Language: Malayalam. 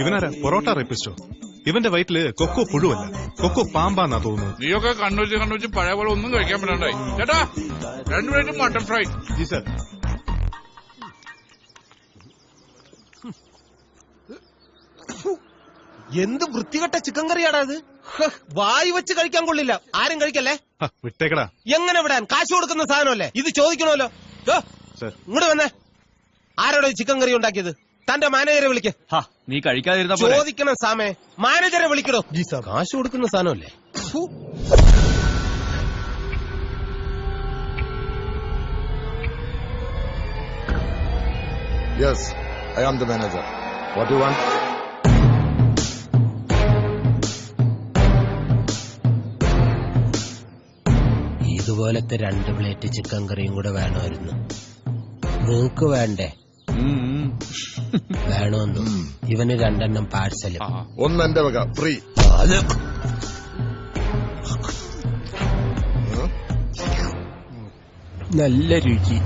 ഇവനാരാ പൊറോട്ട റേപ്പിസ്റ്റോ? ഇവന്റെ വയറ്റില് കൊക്കോ പുഴുവല്ല, കൊക്കോ പാമ്പാന്നാ തോന്നുന്നത്. നീയൊക്കെ കണ്ണൂച്ച് പഴയ പോലെ ഒന്നും കഴിക്കാൻ പറ്റാണ്ടായി. ചേട്ടാ 2 plate mutton fry. G sir. എന്ത് വൃത്തികെട്ട ചിക്കൻ കറിയാടാ അത്. വായി വെച്ച് കഴിക്കാൻ കൊള്ളില്ല. ആരും കഴിക്കല്ലേ. വിട്ടേക്കടാ. എങ്ങനെ വിടാൻ? കാശ് കൊടുക്കുന്ന സാധനമല്ലേ ഇത്, ചോദിക്കണമല്ലോ. ഇങ്ങോട്ട് വന്നേ. ആരോടോ ചിക്കൻ കറി ഉണ്ടാക്കിയത്? തന്റെ മാനേജറെ വിളിക്ക്. നീ കഴിക്കാതിരുന്ന ചോദിക്കണം സാമേ, മാനേജറെ വിളിക്കണോ? കാശ് കൊടുക്കുന്ന സാധനമല്ലേ. Yes, I am the manager. What you want? ഇതുപോലത്തെ 2 പ്ലേറ്റ് ചിക്കൻ കറിയും കൂടെ വേണമായിരുന്നു. നിങ്ങക്ക് വേണ്ടേ? വേണമെന്നു. ഇവന് 2 പാഴ്സലും. 1 എന്റെ വക ഫ്രീ. നല്ല രുചി.